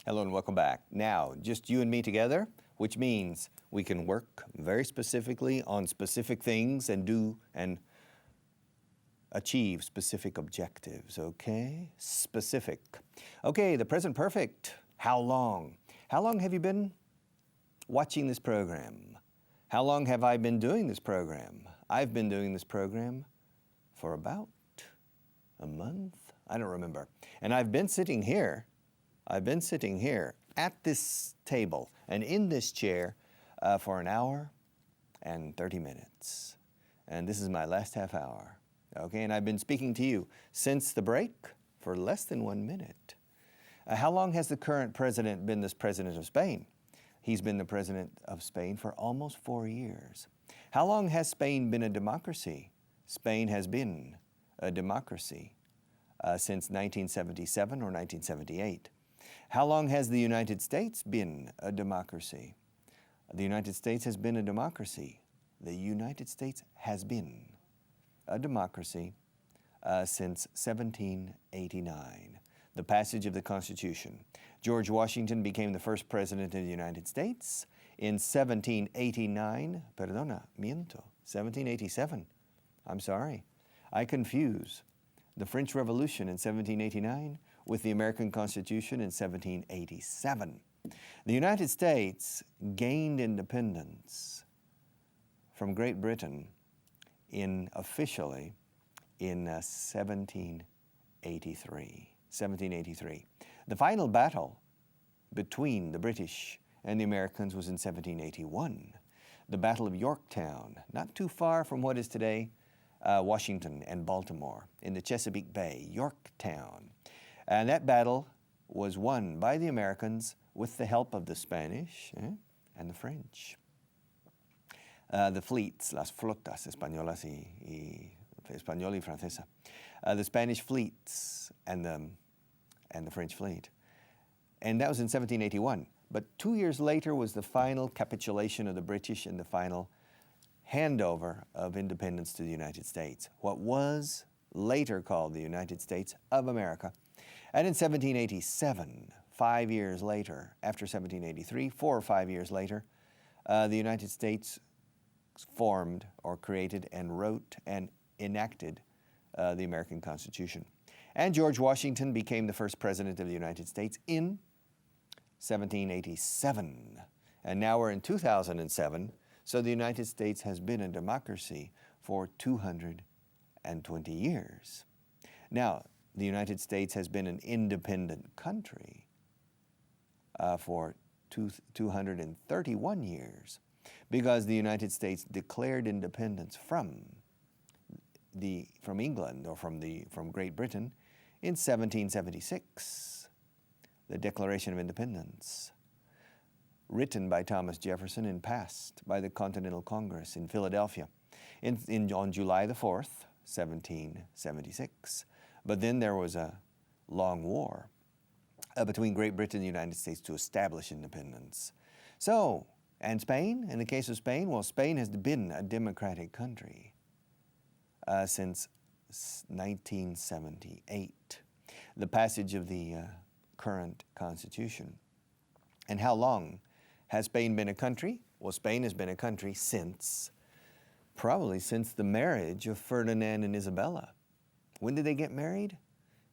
Hello and welcome back. Now, just you and me together, which means we can work very specifically on specific things and do and achieve specific objectives, okay? Specific. Okay, the present perfect. How long? How long have you been watching this program? How long have I been doing this program? I've been doing this program for about a month. I don't remember. And I've been sitting here at this table and in this chair for an hour and 30 minutes. And this is my last half hour. Okay, and I've been speaking to you since the break for less than 1 minute. How long has the current president been this president of Spain? He's been the president of Spain for almost 4 years. How long has Spain been a democracy? Spain has been a democracy since 1977 or 1978. How long has the United States been a democracy? The United States has been a democracy. The United States has been a democracy since 1789, the passage of the Constitution. George Washington became the first president of the United States in 1789. 1787. I'm sorry. I confuse the French Revolution in 1789 with the American Constitution in 1787. The United States gained independence from Great Britain officially in 1783. The final battle between the British and the Americans was in 1781. The Battle of Yorktown, not too far from what is today Washington and Baltimore, in the Chesapeake Bay, Yorktown. And that battle was won by the Americans with the help of the Spanish and the French. The fleets, las flotas españolas española y francesa. The Spanish fleets and the French fleet. And that was in 1781. But 2 years later was the final capitulation of the British and the final handover of independence to the United States, what was later called the United States of America. And in 1787, 5 years later, after 1783, 4 or 5 years later, the United States formed or created and wrote and enacted the American Constitution. And George Washington became the first president of the United States in 1787. And now we're in 2007, so the United States has been a democracy for 220 years. Now, the United States has been an independent country for 231 years because the United States declared independence from England or from Great Britain in 1776. The Declaration of Independence, written by Thomas Jefferson and passed by the Continental Congress in Philadelphia on July the 4th, 1776. But then there was a long war between Great Britain and the United States to establish independence. So, and Spain, in the case of Spain, well, Spain has been a democratic country since 1978, the passage of the current Constitution. And how long has Spain been a country? Well, Spain has been a country probably since the marriage of Ferdinand and Isabella. When did they get married?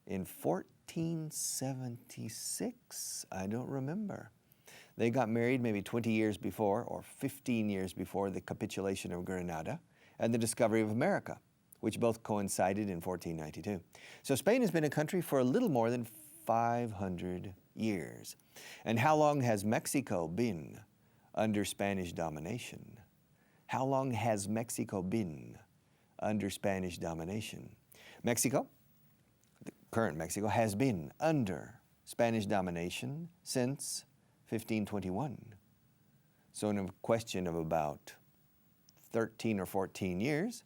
In 1476? I don't remember. They got married maybe 20 years before or 15 years before the capitulation of Granada and the discovery of America, which both coincided in 1492. So Spain has been a country for a little more than 500 years. And how long has Mexico been under Spanish domination? How long has Mexico been under Spanish domination? Mexico, the current Mexico, has been under Spanish domination since 1521. So in a question of about 13 or 14 years,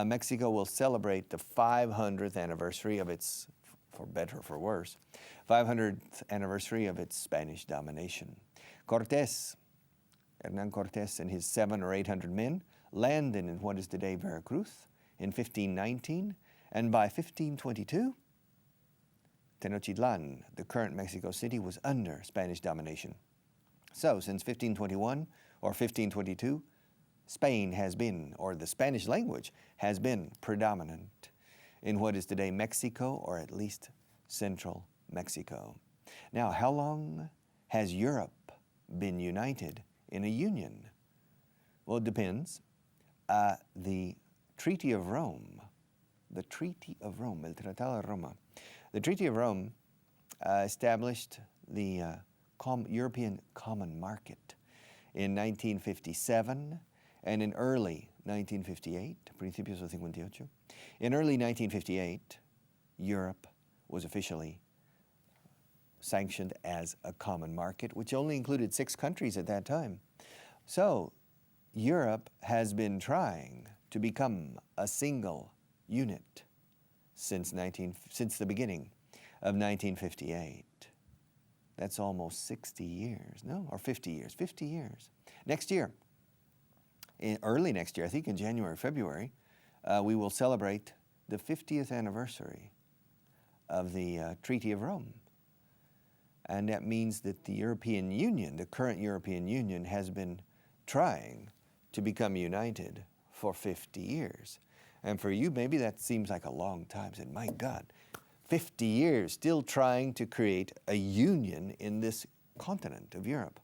Mexico will celebrate the 500th anniversary of its, for better or for worse, 500th anniversary of its Spanish domination. Hernan Cortés and his 700 or 800 men landed in what is today Veracruz in 1519, and by 1522, Tenochtitlan, the current Mexico City, was under Spanish domination. So, since 1521 or 1522, Spain has been, or the Spanish language has been predominant in what is today Mexico, or at least central Mexico. Now, how long has Europe been united in a union? Well, it depends. The Treaty of Rome, el Tratado de Roma, the Treaty of Rome established the European Common Market in 1957 and in early 1958, principios del 58. In early 1958, Europe was officially sanctioned as a common market, which only included 6 countries at that time. So, Europe has been trying to become a single unit since the beginning of 1958. That's almost 60 years, no? Or 50 years, 50 years. Next year, early next year, I think in January, February, we will celebrate the 50th anniversary of the Treaty of Rome. And that means that the European Union, the current European Union, has been trying to become united for 50 years. And for you, maybe that seems like a long time. Said, my God, 50 years still trying to create a union in this continent of Europe.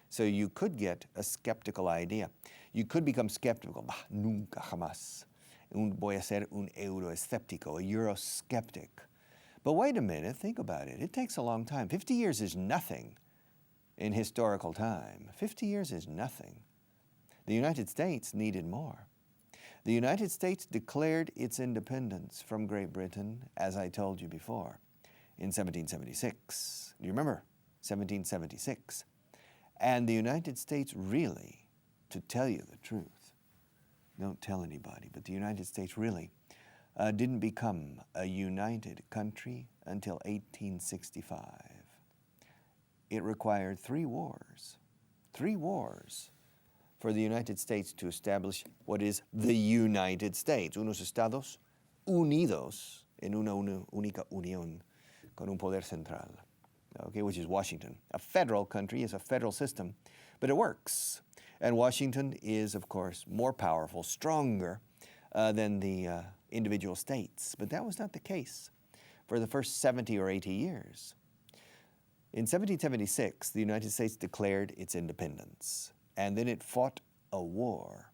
So you could get a skeptical idea. You could become skeptical. Bah, nunca jamás. Voy a ser un euroescéptico, a Eurosceptic. But wait a minute, think about it. It takes a long time. 50 years is nothing in historical time. 50 years is nothing. The United States needed more. The United States declared its independence from Great Britain, as I told you before, in 1776. Do you remember? 1776. And the United States really, to tell you the truth, don't tell anybody, but the United States really didn't become a united country until 1865. It required 3 wars for the United States to establish what is the United States, unos Estados unidos en una única unión con un poder central, okay, which is Washington. A federal country is a federal system, but it works. And Washington is, of course, more powerful, stronger than the individual states. But that was not the case for the first 70 or 80 years. In 1776, the United States declared its independence, and then it fought a war.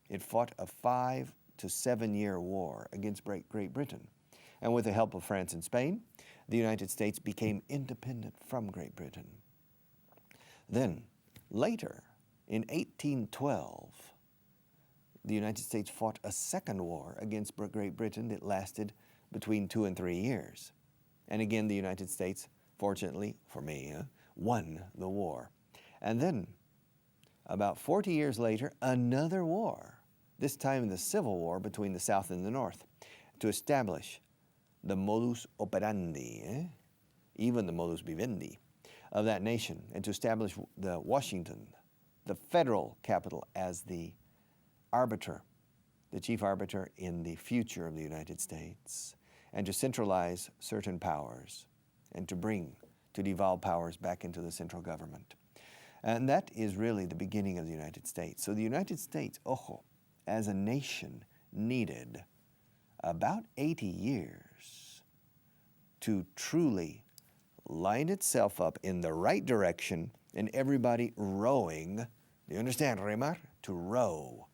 It fought a 5 to 7 year war against Great Britain. And with the help of France and Spain, the United States became independent from Great Britain. Then, later, in 1812, the United States fought a second war against Great Britain that lasted between 2 and 3 years. And again, the United States, fortunately for me, won the war. And then, about 40 years later, another war, this time the Civil War between the South and the North, to establish the modus operandi, even the modus vivendi of that nation, and to establish the Washington, the federal capital, as the arbiter, the chief arbiter in the future of the United States, and to centralize certain powers and to devolve powers back into the central government. And that is really the beginning of the United States. So the United States, as a nation, needed about 80 years to truly line itself up in the right direction and everybody rowing. Do you understand, remar? To row.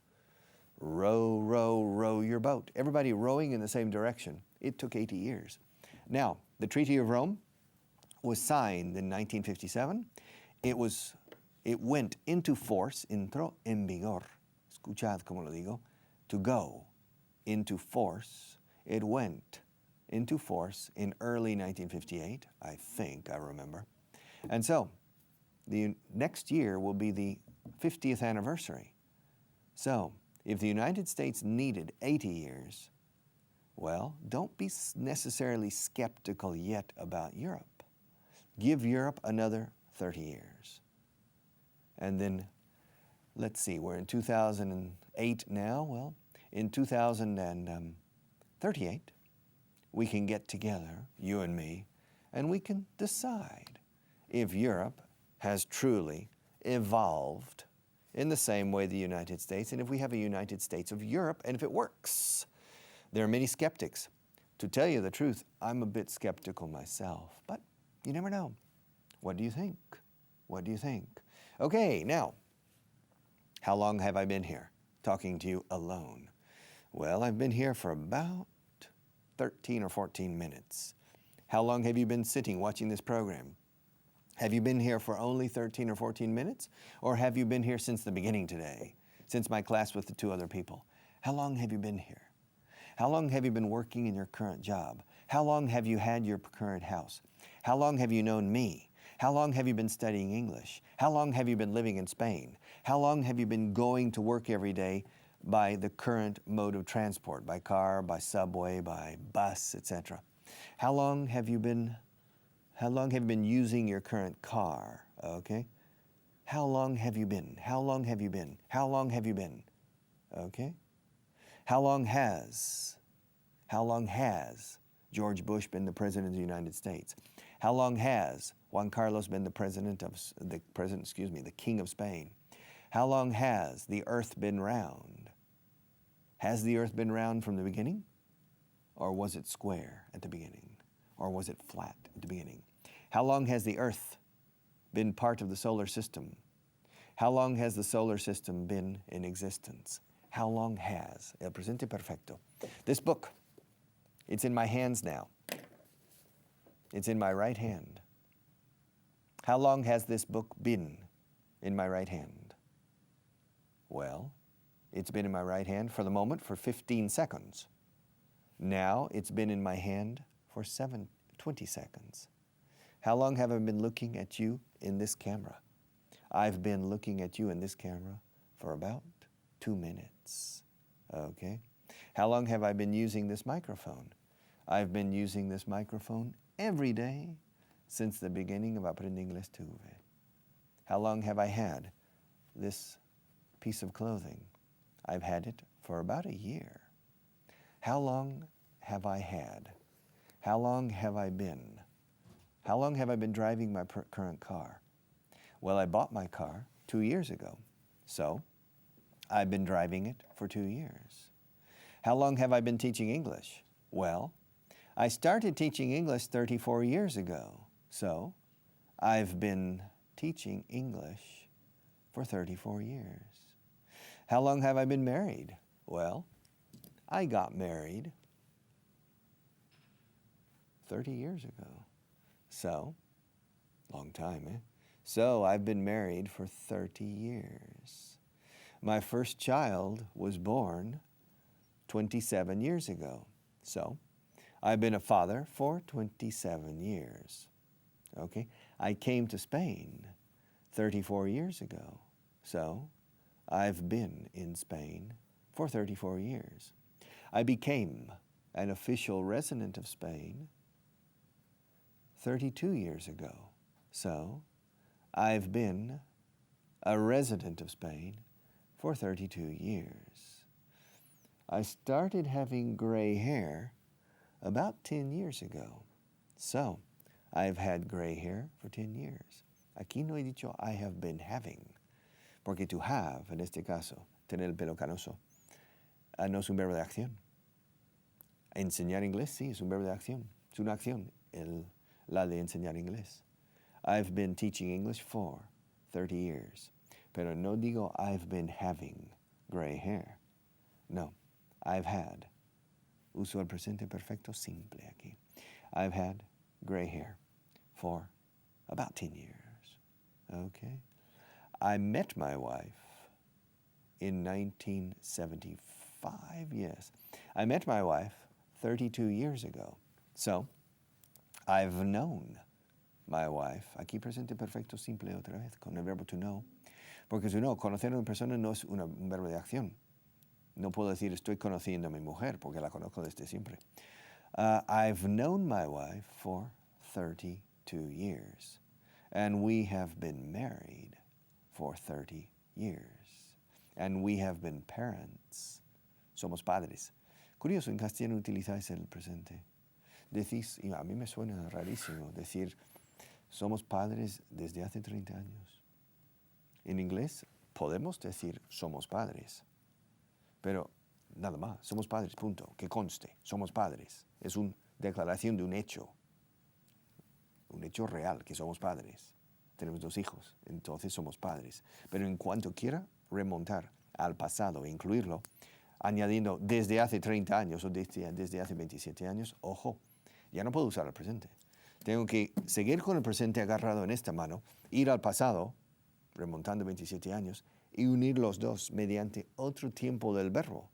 Row, row, row your boat. Everybody rowing in the same direction. It took 80 years. Now, the Treaty of Rome was signed in 1957. It went into force, entró en vigor, escuchad como lo digo, to go into force. It went into force in early 1958, I think, I remember. And so, the next year will be the 50th anniversary. So, if the United States needed 80 years, well, don't be necessarily skeptical yet about Europe. Give Europe another 30 years. And then, let's see, we're in 2008 now. Well, in 2038, we can get together, you and me, and we can decide if Europe has truly evolved in the same way the United States, and if we have a United States of Europe, and if it works. There are many skeptics. To tell you the truth, I'm a bit skeptical myself, but you never know. What do you think? What do you think? Okay, now, how long have I been here talking to you alone? Well, I've been here for about 13 or 14 minutes. How long have you been sitting watching this program? Have you been here for only 13 or 14 minutes? Or have you been here since the beginning today, since my class with the 2 other people? How long have you been here? How long have you been working in your current job? How long have you had your current house? How long have you known me? How long have you been studying English? How long have you been living in Spain? How long have you been going to work every day by the current mode of transport, by car, by subway, by bus, etc.? How long have you been using your current car? Okay? How long have you been? How long have you been? How long have you been? Okay? How long has George Bush been the President of the United States? How long has Juan Carlos been the King of Spain? How long has the earth been round? Has the earth been round from the beginning? Or was it square at the beginning? Or was it flat at the beginning? How long has the earth been part of the solar system? How long has the solar system been in existence? How long has El Presente Perfecto? This book, it's in my hands now. It's in my right hand. How long has this book been in my right hand? Well, it's been in my right hand for the moment for 15 seconds. Now it's been in my hand for 20 seconds. How long have I been looking at you in this camera? I've been looking at you in this camera for about 2 minutes. Okay? How long have I been using this microphone? I've been using this microphone every day since the beginning of Aprender Inglés Tuve. How long have I had this piece of clothing? I've had it for about a year. How long have I had? How long have I been? How long have I been driving my current car? Well, I bought my car 2 years ago, so I've been driving it for 2 years. How long have I been teaching English? Well, I started teaching English 34 years ago, so I've been teaching English for 34 years. How long have I been married? Well, I got married 30 years ago. So, long time, eh? So I've been married for 30 years. My first child was born 27 years ago. So I've been a father for 27 years. Okay? I came to Spain 34 years ago. So I've been in Spain for 34 years. I became an official resident of Spain 32 years ago. So I've been a resident of Spain for 32 years. I started having gray hair about 10 years ago. So I've had gray hair for 10 years. Aquí no he dicho I have been having, porque to have, en este caso, tener el pelo canoso, no es un verbo de acción. Enseñar inglés, sí, es un verbo de acción. Es una acción, la de enseñar inglés. I've been teaching English for 30 years. Pero no digo I've been having gray hair. No, I've had. Uso el presente perfecto simple aquí. I've had gray hair for about 10 years. Okay? I met my wife in 1975, yes. I met my wife 32 years ago. So, I've known my wife, aquí presente perfecto simple otra vez, con el verbo to know, porque to know, conocer a una persona no es un verbo de acción. No puedo decir estoy conociendo a mi mujer, porque la conozco desde siempre. I've known my wife for 32 years, and we have been married for 30 years, and we have been parents. Somos padres. Curioso, en castellano utilizáis el presente. decís, y a mí me suena rarísimo decir, somos padres desde hace 30 años. En inglés podemos decir somos padres, pero nada más, somos padres, punto, que conste, somos padres. Es una declaración de un hecho real, que somos padres. Tenemos 2 hijos, entonces somos padres. Pero en cuanto quiera remontar al pasado e incluirlo, añadiendo desde hace 30 años o desde hace 27 años, ojo, ya no puedo usar el presente. Tengo que seguir con el presente agarrado en esta mano, ir al pasado, remontando 27 años, y unir los dos mediante otro tiempo del verbo.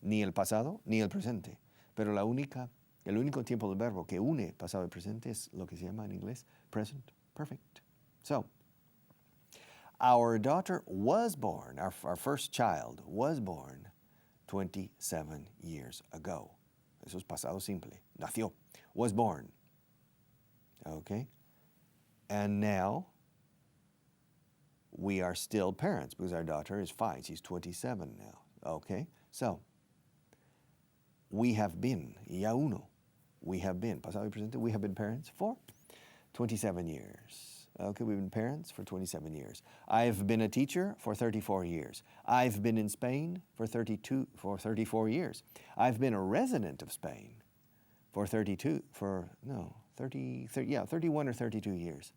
Ni el pasado ni el presente. Pero el único tiempo del verbo que une pasado y presente es lo que se llama en inglés present perfect. So, our daughter was born, our first child was born 27 years ago. Eso es pasado simple. Nació. Was born. Okay? And now, we are still parents because our daughter is 5. She's 27 now. Okay? So, we have been, ya uno, we have been, pasado y presente, we have been parents for 27 years. Okay, we've been parents for 27 years. I've been a teacher for 34 years. I've been in Spain for 34 years. I've been a resident of Spain for 31 or 32 years.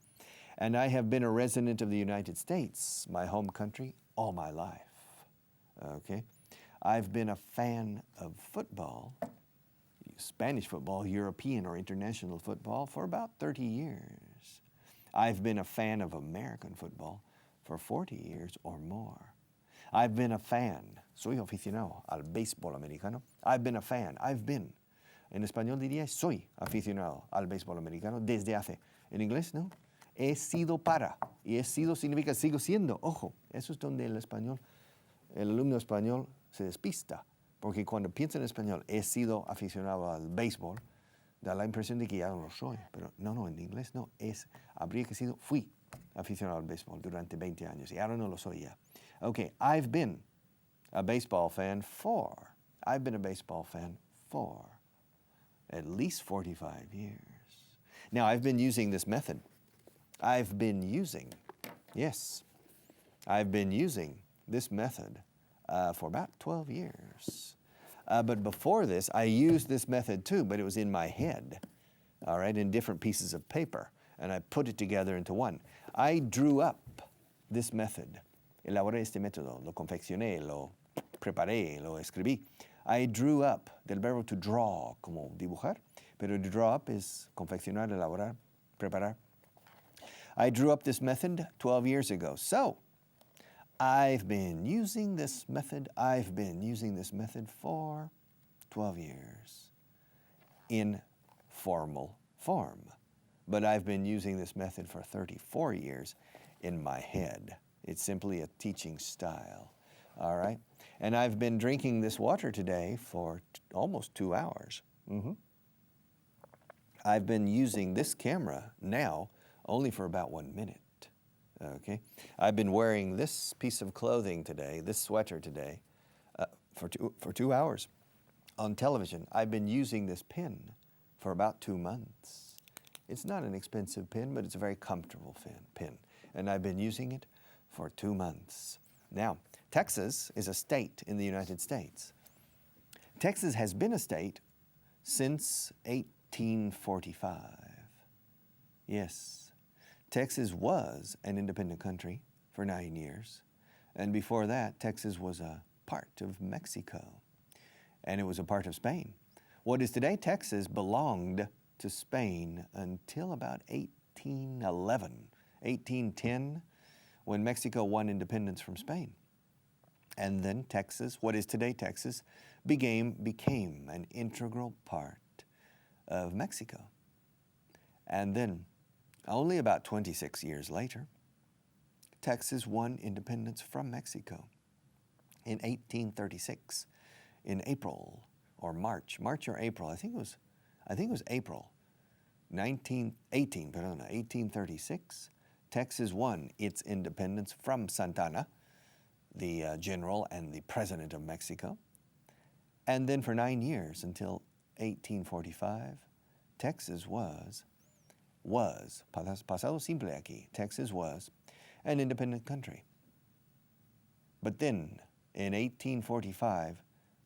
And I have been a resident of the United States, my home country, all my life. Okay? I've been a fan of football, Spanish football, European or international football, for about 30 years. I've been a fan of American football for 40 years or more. I've been a fan, soy aficionado al béisbol americano. I've been a fan, en español diría soy aficionado al béisbol americano desde hace. En inglés, no. He sido para, y he sido significa sigo siendo. Ojo, eso es donde el alumno español se despista, porque cuando piensa en español, he sido aficionado al béisbol, da la impresión de que ya no lo soy, pero no, en inglés no, habría que fui aficionado al béisbol durante 20 años, y ahora no lo soy ya. Okay, I've been a baseball fan for at least 45 years. Now, I've been using this method. I've been using this method for about 12 years. But before this, I used this method too, but it was in my head, all right, in different pieces of paper, and I put it together into one. I drew up this method. Elaboré este método, lo confeccioné, lo preparé, lo escribí. I drew up, del verbo to draw, como dibujar, pero to draw up es confeccionar, elaborar, preparar. I drew up this method 12 years ago. So, I've been using this method for 12 years in formal form. But I've been using this method for 34 years in my head. It's simply a teaching style, all right? And I've been drinking this water today for almost 2 hours. I've been using this camera now only for about 1 minute, okay? I've been wearing this piece of clothing today, this sweater today, for 2 hours. On television, I've been using this pen for about 2 months. It's not an expensive pen, but it's a very comfortable pen. And I've been using it for 2 months. Now, Texas is a state in the United States. Texas has been a state since 1845. Yes, Texas was an independent country for 9 years. And before that, Texas was a part of Mexico. And it was a part of Spain. What is today Texas belonged to Spain until about 1810, when Mexico won independence from Spain. And then Texas, what is today Texas, became an integral part of Mexico. And then, only about 26 years later, Texas won independence from Mexico in 1836, in April or March or April, I think it was April, 1836, Texas won its independence from Santana, the general and the president of Mexico. And then for 9 years, until 1845, Texas was, pasado simple aquí, Texas was an independent country. But then, in 1845,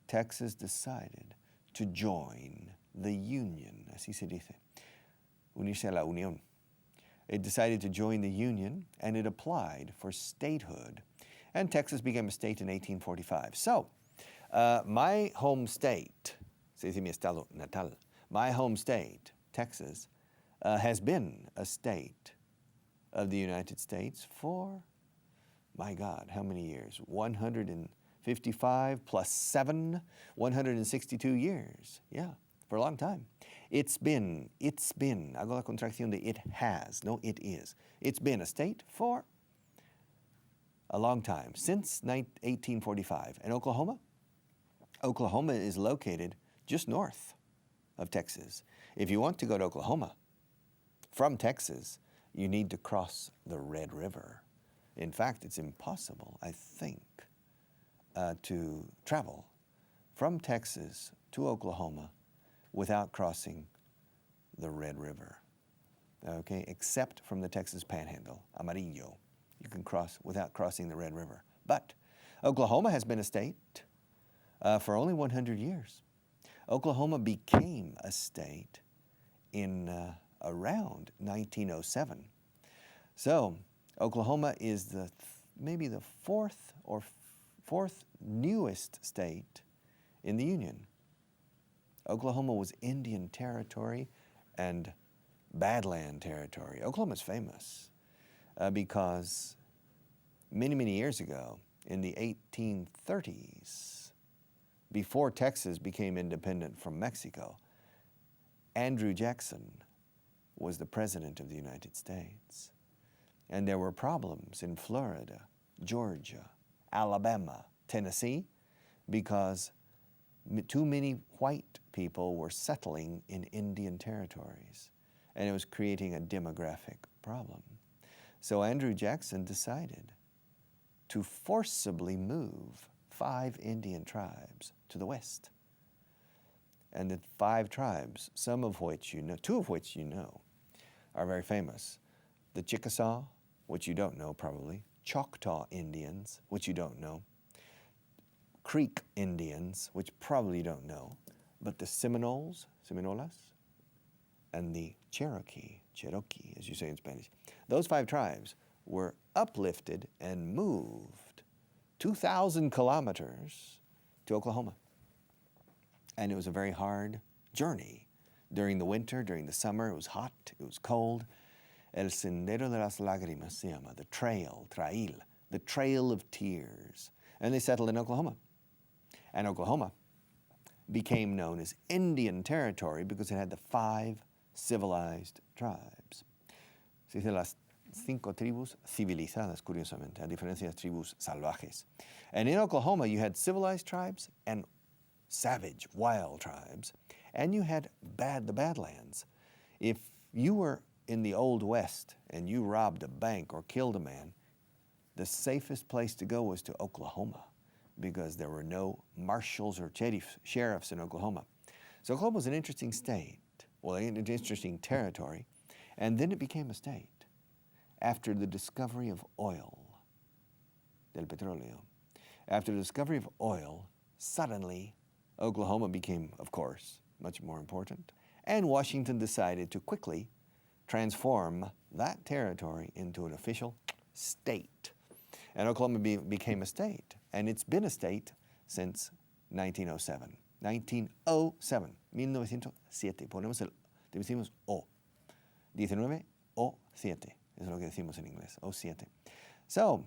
Texas decided to join the Union, así se dice, unirse a la Unión. It decided to join the Union, and it applied for statehood. And Texas became a state in 1845. So, my home state, se dice mi estado natal, my home state, Texas, has been a state of the United States for, my God, how many years? 155 plus 7, 162 years. Yeah, for a long time. It's been, hago la contracción de it has, no it is. It's been a state for a long time, since 1845. And Oklahoma? Oklahoma is located just north of Texas. If you want to go to Oklahoma from Texas, you need to cross the Red River. In fact, it's impossible, I think, to travel from Texas to Oklahoma without crossing the Red River, okay? Except from the Texas Panhandle, Amarillo. You can cross without crossing the Red River. But Oklahoma has been a state for only 100 years. Oklahoma became a state in around 1907. So Oklahoma is maybe the fourth newest state in the Union. Oklahoma was Indian Territory and Badland Territory. Oklahoma's famous because many years ago, in the 1830s, before Texas became independent from Mexico, Andrew Jackson was the President of the United States. And there were problems in Florida, Georgia, Alabama, Tennessee, because too many white people were settling in Indian territories, and it was creating a demographic problem. So Andrew Jackson decided to forcibly move 5 Indian tribes to the west. And the 5 tribes, some of which you know, 2 of which you know, are very famous. The Chickasaw, which you don't know probably, Choctaw Indians, which you don't know, Creek Indians, which probably you don't know, but the Seminoles, and the Cherokee, as you say in Spanish. Those 5 tribes were uplifted and moved 2,000 kilometers to Oklahoma. And it was a very hard journey. During the winter, during the summer, it was hot, it was cold. El Sendero de las Lágrimas se llama, the trail, trail, the trail of tears. And they settled in Oklahoma. And Oklahoma became known as Indian Territory because it had the 5 civilized tribes. Se dice las 5 tribus civilizadas, curiosamente, a diferencia de las tribus salvajes. And in Oklahoma, you had civilized tribes and savage, wild tribes, and you had the Badlands. If you were in the Old West and you robbed a bank or killed a man, the safest place to go was to Oklahoma because there were no marshals or sheriffs in Oklahoma. So Oklahoma was an interesting state, well, an interesting territory, and then it became a state after the discovery of oil, del petróleo. After the discovery of oil, suddenly Oklahoma became, of course, much more important, and Washington decided to quickly transform that territory into an official state. And Oklahoma became a state, and it's been a state since 1907. 1907. Decimos O. 19 o 7. Es lo que decimos en inglés, o 7. So,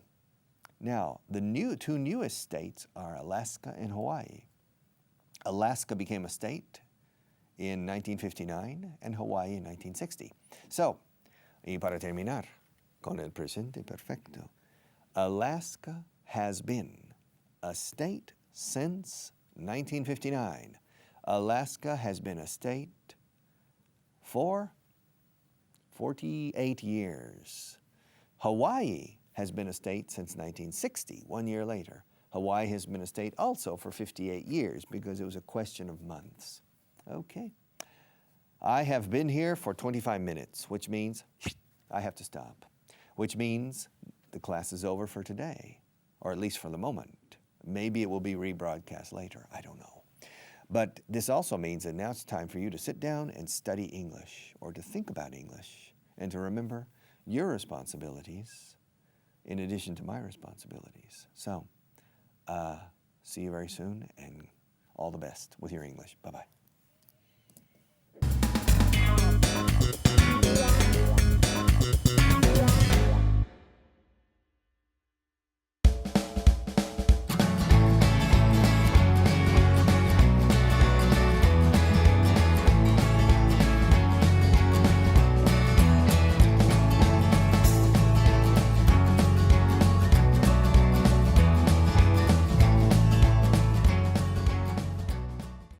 now, the 2 newest states are Alaska and Hawaii. Alaska became a state in 1959 and Hawaii in 1960. So, y para terminar con el presente perfecto, Alaska has been a state since 1959. Alaska has been a state for 48 years. Hawaii has been a state since 1960, 1 year later. Hawaii has been a state also for 58 years because it was a question of months. Okay. I have been here for 25 minutes, which means I have to stop, which means the class is over for today, or at least for the moment. Maybe it will be rebroadcast later, I don't know. But this also means that now it's time for you to sit down and study English, or to think about English, and to remember your responsibilities in addition to my responsibilities. So, see you very soon, and all the best with your English. Bye-bye.